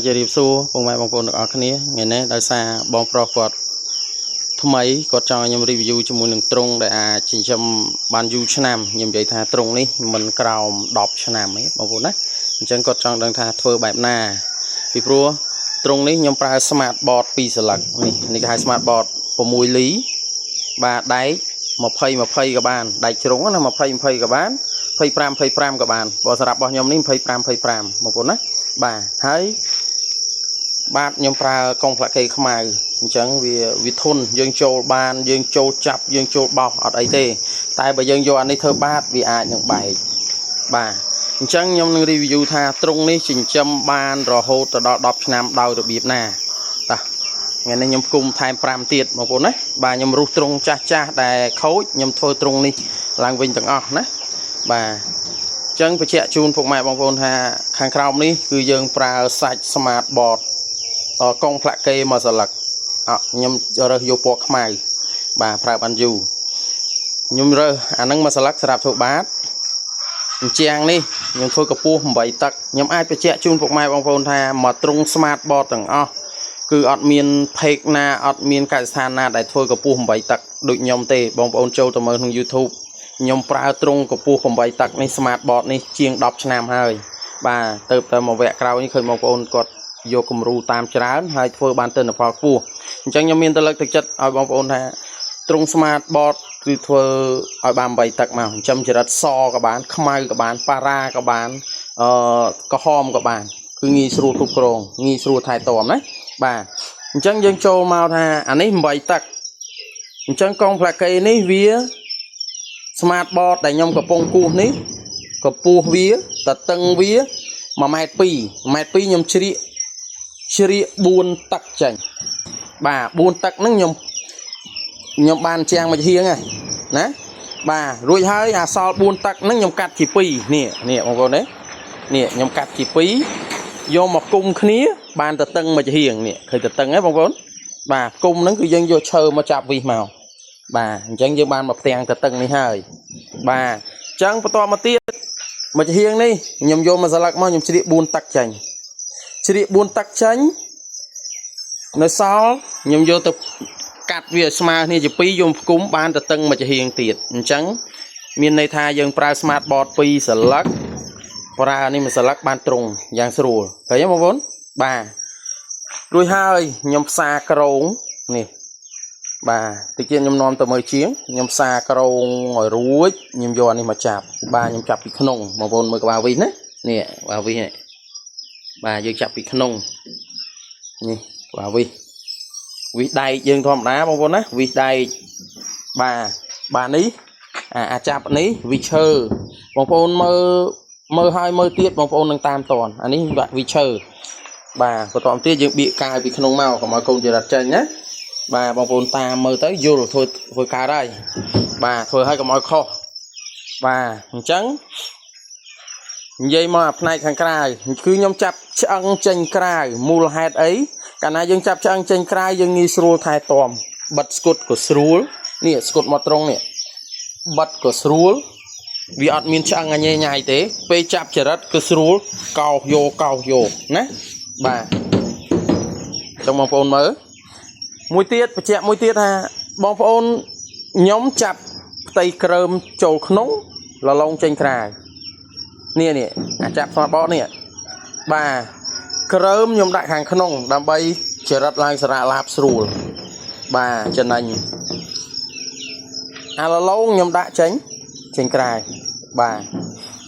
ជារៀបសួរពុកម៉ែបងប្អូនទាំងអស់គ្នាថ្ងៃនេះដោយសារបងប្រុសគាត់ថ្មីគាត់ចង់ឲ្យខ្ញុំ review ជាមួយនឹងទ្រុងដែលអាចចិញ្ចឹមបានយូរឆ្នាំខ្ញុំនិយាយថាទ្រុងនេះមិនក្រោម10ឆ្នាំទេបងប្អូនណាអញ្ចឹងគាត់ចង់ដឹងថាធ្វើបែបណាពីព្រោះទ្រុងនេះខ្ញុំប្រើ smart board 2សន្លឹកនេះគេហៅ smart board 6លីបាទដែក20ក៏បានដែកជ្រុងណា20ក៏បាន25ក៏បានបើសម្រាប់របស់ខ្ញុំនេះ25បងប្អូនណាបាទហើយបាទខ្ញុំប្រើកុងផ្លាកេខ្មៅអញ្ចឹងវាធន់យើងចូលបានយើងចូលចាប់យើងចូលបោសអត់អីទេតែបើយើងយកអានេះធ្វើបាតវាអាចនឹងបែកបាទអញ្ចឹងខ្ញុំនឹង review ថាទ្រុងនេះចិញ្ចឹមបានរហូតទៅដល់10ឆ្នាំដោយរបៀបណាតាថ្ងៃនេះខ្ញុំគុំថែម5ទៀតបងប្អូនណាបាទខ្ញុំរុះទ្រុងចាស់ដែលខូចខ្ញុំធ្វើទ្រុងនេះឡើងវិញទាំងអស់ណាបាទអញ្ចឹងបញ្ជាក់ជូនពុកម៉ែបងប្អូនថាខាងក្រោមនេះគឺយើងប្រើសាច់ smart board កុងផ្លាកេមួយសន្លឹកខ្ញុំរើសយកពណ៌ខ្មៅបាទប្រើបានយូរខ្ញុំរើសអាហ្នឹងមួយសន្លឹកសម្រាប់ធ្វើបាតអញ្ចឹងនេះខ្ញុំធ្វើកម្ពស់8តឹកខ្ញុំអាចបញ្ជាក់ជូនពុកម៉ែបងប្អូនថាមកទ្រុង smart board ទាំងអស់គឺអត់មានផេកណាអត់មានកសិដ្ឋានណាដែលធ្វើកម្ពស់8តឹកដូចខ្ញុំទេបងប្អូនចូលទៅមើលក្នុង YouTube ខ្ញុំប្រើទ្រុងកម្ពស់8តឹកនេះ smart board នេះជាង10ឆ្នាំហើយបាទទៅមកវគ្គក្រោយនេះឃើញបងប្អូនគាត់យកគំរូតាមច្រើនហើយធ្វើបានទិន្នផលខ្ពស់អញ្ចឹងខ្ញុំមានទៅលើកទឹកចិត្តឲ្យបងប្អូនថាទ្រុង smart board គឺធ្វើឲ្យបាន8តឹកមកចិញ្ចឹមចរិតសក៏បានខ្មៅក៏បានប៉ារ៉ាក៏បានក្រហមក៏បានគឺងាយស្រួលគ្រប់គ្រងងាយស្រួលថែទាំណាបាទអញ្ចឹងយើងចូលមកថាអានេះ8តឹកអញ្ចឹងកុងផ្លាកេនេះវា smart board ដែលខ្ញុំកំពុងគូសនេះកម្ពស់វាតតឹងវា1.2 ម៉ែត្រខ្ញុំជ្រៀក4តឹកចេញបាទ4តឹកហ្នឹងខ្ញុំបានជាងមួយហៀងហើយណាបាទរួចហើយអាសល់4តឹកហ្នឹងខ្ញុំកាត់ជា2នេះបងប្អូននេះខ្ញុំកាត់ជា2យកមកគុំគ្នាបានតតឹងមួយហៀងនេះឃើញតតឹងហ្នឹងបងប្អូនបាទគុំហ្នឹងគឺយើងយកឈើមកចាប់វិសមកបាទអញ្ចឹងយើងបានមកផ្ទាំងតតឹងនេះហើយបាទអញ្ចឹងបន្តមកទៀតមួយហៀងនេះខ្ញុំយកមកសន្លឹកមកខ្ញុំជ្រៀក4តឹកចេញនៅសល់ខ្ញុំយកទៅកាត់វាស្មើគ្នាជា2យកផ្គុំបានទៅតឹងមួយហៀងទៀតអញ្ចឹងមានន័យថាយើងប្រើ smart board 2សន្លឹកប្រើនេះមួយសន្លឹកបានទ្រុងយ៉ាងស្រួលឃើញទេបងប្អូនបាទរួចហើយខ្ញុំផ្សារក្រងនេះបាទតិចទៀតខ្ញុំនាំទៅមើលជាងខ្ញុំផ្សារក្រងឲ្យរួចខ្ញុំយកអានេះមកចាប់បាទខ្ញុំចាប់ពីក្នុងបងប្អូនមើលក្បាលវិសណានេះក្បាលវិសនេះបាទយើងចាប់ពីក្នុងនេះក្បាលវិសដែកយើងធម្មតាបងប្អូនណាវិសដែកបាទនេះអាចាប់នេះវិឈើបងប្អូនមើលហើយមើលទៀតបងប្អូននឹងតាមតនអានេះវិឈើបាទបន្តទៀតយើងបៀកកាយពីក្នុងមកកុំឲ្យកូនចរិតចេញណាបាទបងប្អូនតាមមើលទៅយល់ធ្វើកើតហើយបាទធ្វើឲ្យកុំឲ្យខុសបាទអញ្ចឹងនិយាយមកផ្នែកខាងក្រៅគឺខ្ញុំចាប់ឆ្អឹងចេញក្រៅមូលហេតុអីកាលណាយើងចាប់ឆ្អឹងចេញក្រៅយើងងាយស្រួលថែទាំបិទស្គុតក៏ស្រួលនេះស្គុតមកត្រង់នេះបិទក៏ស្រួលវាអត់មានឆ្អឹងញ៉ៃទេពេលចាប់ចរិតគឺស្រួលកោសយកណាបាទចង់បងប្អូនមើលមួយទៀតបញ្ជាក់មួយទៀតថាបងប្អូនខ្ញុំចាប់ផ្ទៃក្រើមចូលក្នុងលឡងចេញក្រៅនេះអាចាប់ស្មាតបតនេះបាទក្រើមខ្ញុំដាក់ខាងក្នុងដើម្បីចរិតឡើងសារៈឡាបស្រួលបាទចំណេញអាលឡងខ្ញុំដាក់ចេញក្រៅបាទ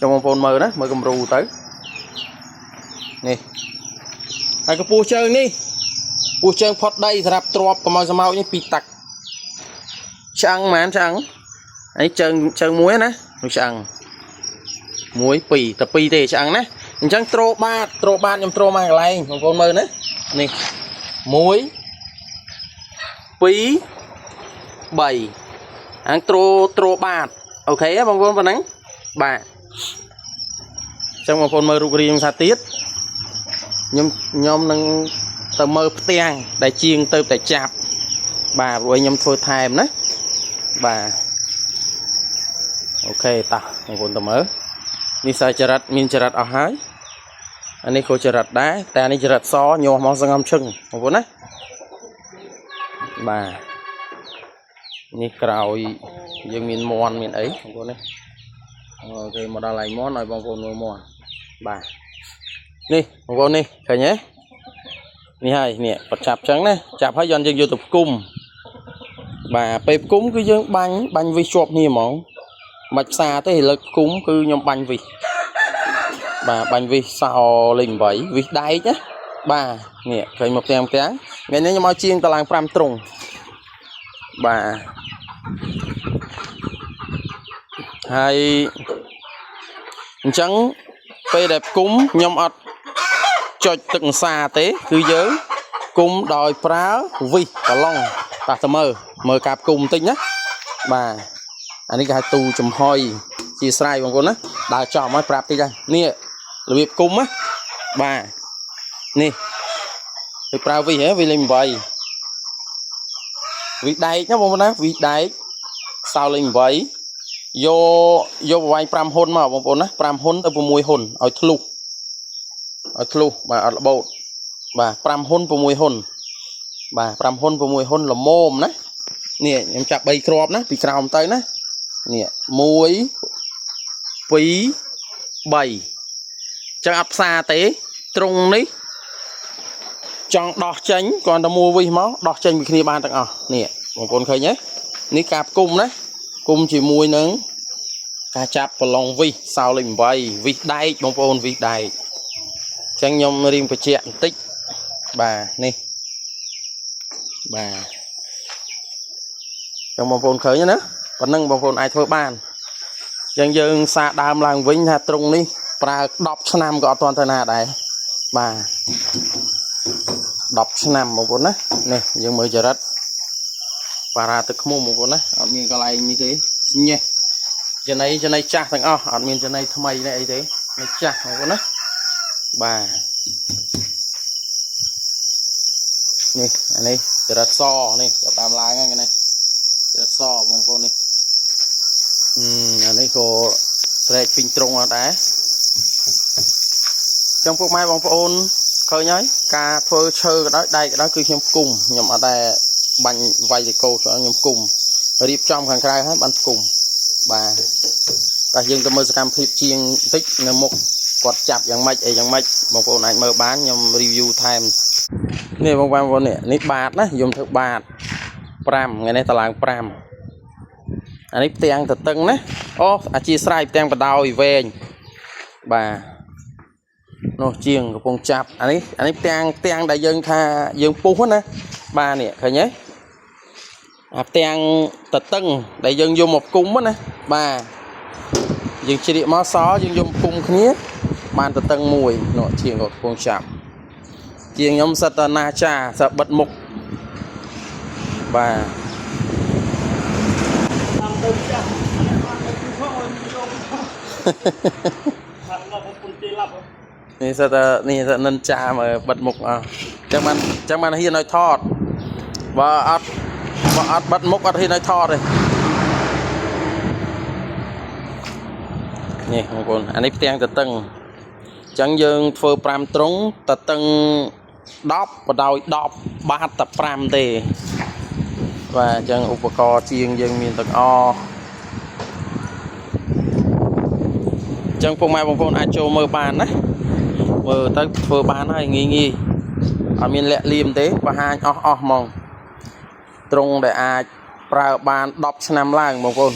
ចង់បងប្អូនមើលណាមើលគំរូទៅនេះហើយកម្ពស់ជើងនេះពោះជើងផុតដីសម្រាប់ទ្របកម្ពុជានេះ2តឹកឆ្អឹងហ្មងឆ្អឹងហើយជើងមួយណាឆ្អឹង1 2តែ2ទេឆ្អឹងណាអញ្ចឹងត្រូបាតខ្ញុំត្រូមកកន្លែងបងប្អូនមើលណានេះ1 2 3អាងត្រូបាតអូខេបងប្អូនប៉ុណ្ណឹងបាទអញ្ចឹងបងប្អូនមើលរូបរាងថាទៀតខ្ញុំនឹងទៅមើលផ្ទាំងដែលជាងទៅតែចាប់បាទព្រោះខ្ញុំធ្វើថែមណាបាទអូខេតោះបងប្អូនទៅមើលនេះសាច់ចរិតមានចរិតអស់ហើយ anh ấy có chợ rật đá ta này chợ rật xó nhiều món sang ngâm chưng không có nè bàนี่กล่าวยังมีมอนมีấy không có nè ok mà đào lại món này bằng cồn mòn bàนี่không có nè thấy nhéนี่hay nè bật chạp trắng nè chạp hay dọn dân vô tập cung bà bếp cúng cứ dương bánh vi chộp nhiều món mạch xa tới thì lực cúng cứ nhom bánh vi bà bánh vi sao linh vậy vi đáy nhá bà nè thấy một tem cái ngày nay mà chiên ta làm pram trùng bà hay trắng phê đẹp cúng nhom ọt cho từng xa tế cứ nhớ cúng đòi phá vi cả long ta mơ cạp cùng tinh nhá bà anh ấy cái tu chùm hoi chia sai bằng con á đã cho mấy prap đi ra nè là việc cung á bà nè việc prap vi hết vi lên vậy việc đây nhá bông á việc đây sao lên vậy vô vay pram hôn mà bông á pram hôn tới mùi hôn ở thlu bà ở bộ bà pram hôn mùi hôn bà pram hôn mùi hôn là mồm đấy nè em chặt bay crop nè bị cào tới nè nè muối phí bầy chẳng áp xa tế trung ní chọn đọt tránh còn ta mua vi máu đọt tránh bị kia ban tặng nè một con khơi nhé ní cạp cung đấy cung chỉ muối nướng cà chạp và lòng vi sao lên bầy vi đai một con vi đai chẳng nhom riêng phải chẹn tích bà nè bà trong bông phôn khởi nhá và nâng bông phôn ai thôi bàn dân dân xa đàm làng vĩnh hạt trung đi và đọc năm gọi toàn thân hà đây bà đọc năm bông phôn á nè nhưng mới chờ rất và ra từ không một phôn á ở miền cái này như thế nhé trên này chắc thằng ở miền trên này thay này thế này chắc bông phôn á bà nè anh ấy chờ rất so nè đàm làng cái này rất so bông phôn đi anh ấy có sợi pin trung ở đấy trong phút mai bông phôn khơi nhái ca phơi chơi cái đó cứ nhom cùng nhom ở đây bánh vay thì cô cho nhom cùng điệp trong hàng khai hết bánh cùng bà ta dừng tâm sự cam phim chiên tích là một quạt chặt dạng mạch bông phôn này mở bán nhom review time nè bông phôn nè nít bạt đó dùng thực bạt pram ngày nay ta làm pram anh ấy tiền thật tưng đấy chia sai tiền vào đào về bà nó chiêng của con chạp anh ấy tiền đại dân tha dân pu hết nè bà nè khởi nhé tiền thật tưng đại dân vô một cung hết nè bà dân chỉ địa máu xó dân dùng cung khía bàn thật tưng mùi nó chiêng của con chạp chiêng nhóm sạt na cha sợ bật mục bàนี่จะนันจามาบัดมุกจังมันที่น้อยทอดว่าอัดบัดมุกอัดที่น้อยทอดเลยนี่บางคนอันนี้เตียงตะตึงจังยังเฟอร์ปรามตรงตะตึงดอบvà đọc ba tập pram tê và chânอุปกรณ์chiên dân miền tây chân phong mai bông phôn ai cho mơ bàn đấy mơ tới phơ bán hay nghi ở miền lẹ liêm tế và hai mong trung để ai bàn đọc năm lang bông phôn